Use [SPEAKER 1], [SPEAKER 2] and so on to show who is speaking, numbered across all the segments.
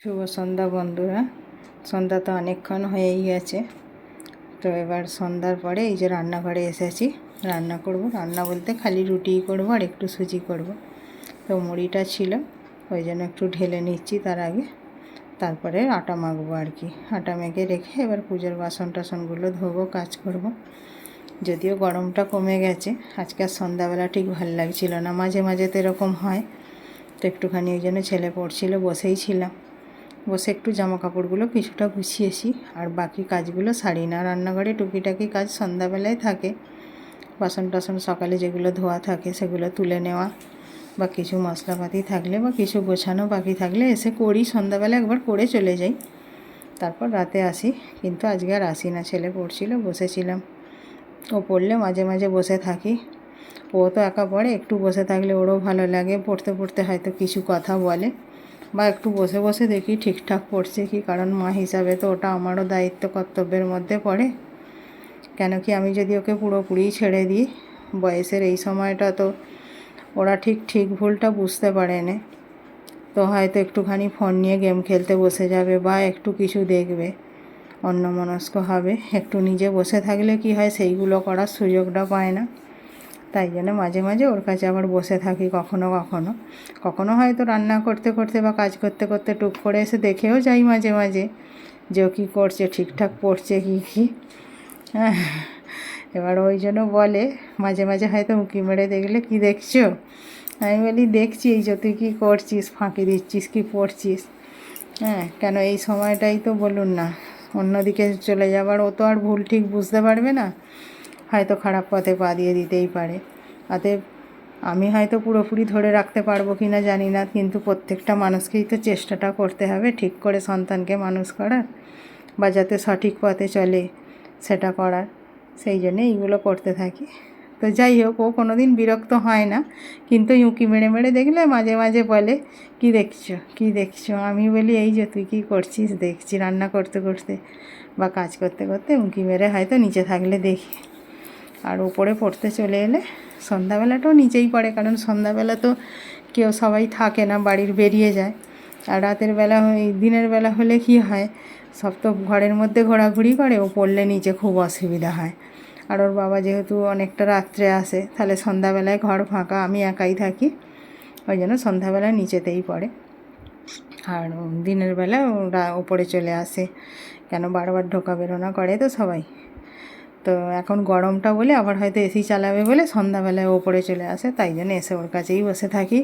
[SPEAKER 1] শুভ সন্ধ্যা বন্ধুরা। সন্ধ্যা তো অনেকক্ষণ হয়েই গেছে। তো এবার সন্ধ্যার পরে এই যে রান্নাঘরে এসেছি, রান্না করব। রান্না বলতে খালি রুটিই করব আর একটু সুজি করব। তো মুড়িটা ছিল, ওই জন্য একটু ঢেলে নিচ্ছি তার আগে, তারপরে আটা মাখবো আর কি। আটা মেখে রেখে এবার পুজোর বাসন টাসনগুলো ধোবো, কাজ করব। যদিও গরমটা কমে গেছে, আজকে আর সন্ধ্যাবেলা ঠিক ভালো লাগছিল না। মাঝে মাঝে তো এরকম হয়। তো একটুখানি ওই জন্য ছেলে পড়ছিল, বসেই ছিলাম। বসে একটু জামা কাপড়গুলো কিছুটা গুছিয়েছি, আর বাকি কাজগুলো সারি না। রান্নাঘরে টুকিটাকি কাজ সন্ধ্যাবেলায় থাকে। বাসন টাসন সকালে যেগুলো ধোয়া থাকে সেগুলো তুলে নেওয়া, বা কিছু মশলাপাতি থাকলে বা কিছু গোছানো বাকি থাকলে এসে করি। সন্ধ্যাবেলা একবার করে চলে যাই, তারপর রাতে আসি। কিন্তু আজকে আর আসি না, ছেলে পড়ছিল, বসেছিলাম। ও পড়লে মাঝে মাঝে বসে থাকি। ও তো একা পড়ে, একটু বসে থাকলে ওরও ভালো লাগে। পড়তে পড়তে হয়তো কিছু কথা বলে, বা একটু বসে বসে দেখি ঠিকঠাক পড়ছে কি, কারণ মা হিসাবে তো ওটা আমারও দায়িত্ব, কর্তব্যের মধ্যে পড়ে। কেন কি আমি যদি ওকে পুরোপুরি ছেড়ে দিই, বয়সের এই সময়টা তো ওরা ঠিক ভুলটা বুঝতে পারে না। তো হয়তো একটুখানি ফোন নিয়ে গেম খেলতে বসে যাবে, বা একটু কিছু দেখবে, অন্যমনস্ক হবে। একটু নিজে বসে থাকলে কি হয়, সেইগুলো করার সুযোগটা পায় না। তাই জন্য মাঝে মাঝে ওর কাছে আবার বসে থাকি। কখনো হয়তো রান্না করতে করতে বা কাজ করতে করতে টুক করে এসে দেখেও যাই মাঝে মাঝে যে ও কী করছে, ঠিকঠাক পড়ছে কি। হ্যাঁ, এবার ওই জন্য বলে মাঝে মাঝে হয়তো উঁকি মেরে দেখলে, কি দেখছো? আমি বলি দেখছি, এই যে তুই কী করছিস, ফাঁকি দিচ্ছিস কি পড়ছিস? হ্যাঁ, কেন এই সময়টাই তো বলুন না, অন্যদিকে চলে যাবার। ও তো আর ভুল ঠিক বুঝতে পারবে না, হয়তো খারাপ পথে পা দিয়ে দিতেই পারে। অতএব আমি হয়তো পুরোপুরি ধরে রাখতে পারবো কি না জানি না, কিন্তু প্রত্যেকটা মানুষকেই তো চেষ্টাটা করতে হবে ঠিক করে সন্তানকে মানুষ করার, বা যাতে সঠিক পথে চলে সেটা করার। সেই জন্যে এইগুলো করতে থাকি। তো যাই হোক, ও কোনো দিন বিরক্ত হয় না, কিন্তু উঁকি মেরে মেরে দেখলে মাঝে মাঝে বলে, কি দেখছো? আমি বলি, এই যে তুই কী করছিস দেখছি, রান্না করতে করতে বা কাজ করতে করতে উঁকি মেরে হয়তো নিচে থাকলে দেখি। আর উপরে পড়তে চলে এলে সন্ধ্যাবেলাটাও নিচেই পড়ে, কারণ সন্ধ্যাবেলা তো সবাই থাকে না, বাড়ির বেরিয়ে যায়। আর রাতের বেলা, দিনের বেলা হলে কি হয়, সব তো ঘরের মধ্যে ঘোরাঘুরি করে, ও পড়লে নিচে খুব অসুবিধা হয়। আর ওর বাবা যেহেতু অনেকটা রাত্রে আসে, তাহলে সন্ধ্যাবেলায় ঘর ফাঁকা, আমি একাই থাকি, ওই জন্য সন্ধ্যাবেলা নিচেতেই পড়ে। আর দিনের বেলা ওরা ওপরে চলে আসে, কেন বারবার ঢোকা বেরোনা করে তো সবাই। তো এখন গরমটা বলে আবার হয়তো এসি চালাবে বলে সন্ধ্যাবেলায় ওপরে চলে আসে, তাই জন্য এসে ওর কাছেই বসে থাকি।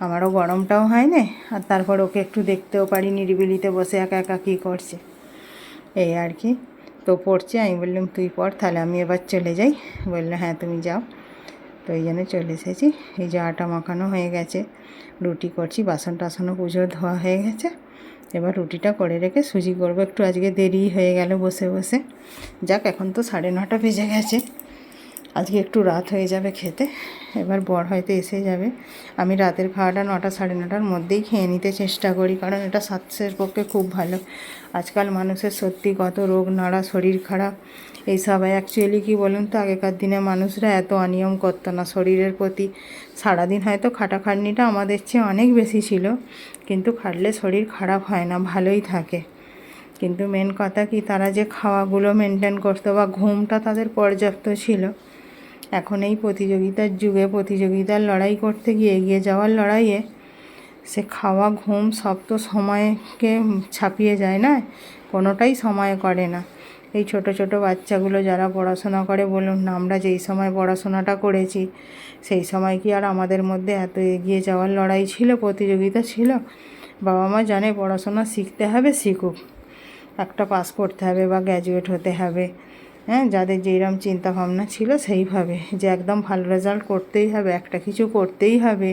[SPEAKER 1] আমারও গরমটাও হয় না, আর তারপর ওকে একটু দেখতেও পারি নিরিবিলিতে বসে একা একা কী করছে, এই আর কি। তো পড়ছে, আমি বললাম তুই পড়, তাহলে আমি এবার চলে যাই। বললো হ্যাঁ তুমি যাও। তো এই জন্য চলে এসেছি। এই যে আটা মাখানো হয়ে গেছে, রুটি করছি, বাসন টাসনও পুজোর ধোয়া হয়ে গেছে। এবার রুটিটা করে রেখে সুজি করবো। একটু আজকে দেরি হয়ে গেল বসে বসে। যাক, এখন তো 9:30 বেজে গেছে, আজকে একটু রাত হয়ে যাবে খেতে। এবার বর হয়তো এসে যাবে। আমি রাতের খাওয়াটা 9টা 9:30টার মধ্যেই খেয়ে নিতে চেষ্টা করি, কারণ এটা স্বাস্থ্যের পক্ষে খুব ভালো। আজকাল মানুষের সত্যি কত রোগ নাড়া, শরীর খারাপ এইসব। অ্যাকচুয়ালি কি বলুন তো, আগেকার দিনে মানুষরা এত অনিয়ম করতো না শরীরের প্রতি। সারাদিন হয়তো খাটাখাটনিটা আমাদের চেয়ে অনেক বেশি ছিল, কিন্তু খাটলে শরীর খারাপ হয় না, ভালোই থাকে। কিন্তু মেন কথা কি, তারা যে খাওয়াগুলো মেনটেন করতো, বা ঘুমটা তাদের পর্যাপ্ত ছিল। এখন এই প্রতিযোগিতার যুগে, প্রতিযোগিতার লড়াই করতে গিয়ে, এগিয়ে যাওয়ার লড়াইয়ে, সে খাওয়া ঘুম সব তো সময়কে ছাপিয়ে যায় না, কোনোটাই সময় করে না। এই ছোট ছোট বাচ্চাগুলো যারা পড়াশোনা করে, বলুন না, আমরা যেই সময় পড়াশোনাটা করেছি সেই সময় কি আর আমাদের মধ্যে এত এগিয়ে যাওয়ার লড়াই ছিল, প্রতিযোগিতা ছিল? বাবা মা জানে পড়াশোনা শিখতে হবে, শিখুক, একটা পাস করতে হবে বা গ্র্যাজুয়েট হতে হবে। হ্যাঁ, যাদের যেইরকম চিন্তাভাবনা ছিল সেইভাবে, যে একদম ভালো রেজাল্ট করতেই হবে, একটা কিছু করতেই হবে।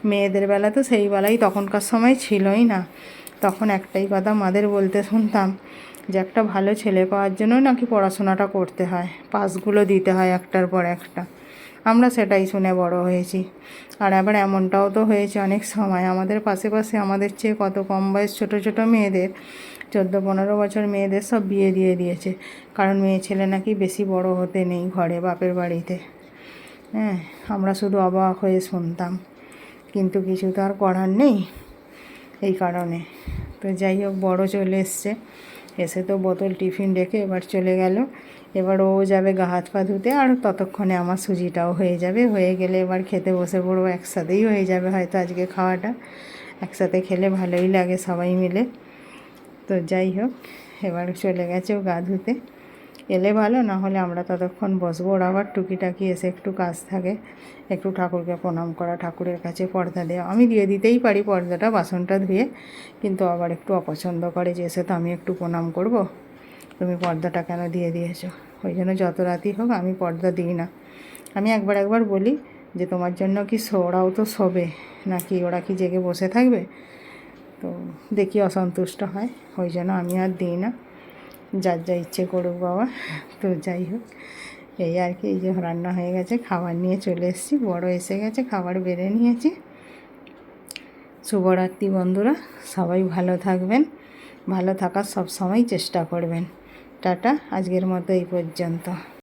[SPEAKER 1] মেয়েদের বেলা তো সেই বেলাই তখনকার সময় ছিলই না। তখন একটাই কথা মাদের বলতে শুনতাম, যে একটা ভালো ছেলে পাওয়ার জন্য নাকি পড়াশোনাটা করতে হয়, পাসগুলো দিতে হয় একটার পর একটা। আমরা সেটাই শুনে বড় হয়েছি। আর আবার এমনটাও তো হয়েছে অনেক সময়, আমাদের পাশে আমাদের চেয়ে কত কম বয়স ছোট ছোট মেয়েদের, 14-15 বছর মেয়েদের সব বিয়ে দিয়ে দিয়েছে, কারণ মেয়ে ছেলে নাকি বেশি বড় হতে নেই ঘরে, বাপের বাড়িতে। হ্যাঁ, আমরা শুধু অবাক হয়ে শুনতাম, কিন্তু কিছু তো আর করার নেই এই কারণে। তো যাই হোক বড় চলে এসছে, এসে তো বোতল টিফিন রেখে এবার চলে গেল। এবার ও যাবে গা হাত পা ধুতে, আর ততক্ষণে আমার সুজিটাও হয়ে যাবে। হয়ে গেলে এবার খেতে বসে পড়বো, একসাথেই হয়ে যাবে হয়তো আজকে খাওয়াটা। একসাথে খেলে ভালোই লাগে সবাই মিলে। তো যাই হোক, এবার চলে গেছে ও গা ধুতে। এলে ভালো, না হলে আমরা ততক্ষণ বসবো। ওর আবার টুকিটাকি এসে একটু কাজ থাকে, একটু ঠাকুরকে প্রণাম করা, ঠাকুরের কাছে পর্দা দেওয়া। আমি দিয়ে দিতেই পারি পর্দাটা, বাসনটা ধুয়ে, কিন্তু আবার একটু অপছন্দ করে যে এসে তো আমি একটু প্রণাম করব, তুমি পর্দাটা কেন দিয়ে দিয়েছো। ওই জন্য যত রাতই হোক আমি পর্দা দিই না। আমি একবার বলি যে তোমার জন্য কি ওরাও তো শোবে নাকি, ওরা কি জেগে বসে থাকবে। তো দেখি অসন্তুষ্ট হয়, ওই জন্য আমি আর দিই না, যার যা ইচ্ছে করুক বাবা। তো যাই হোক, এই আর কি। এই যে রান্না হয়ে গেছে, খাবার নিয়ে চলে এসেছি, বড় এসে গেছে, খাবার বেড়ে নিয়েছি। শুভরাত্রি বন্ধুরা, সবাই ভালো থাকবেন, ভালো থাকার সব সময় চেষ্টা করবেন। টাটা, আজকের মতো এই পর্যন্ত।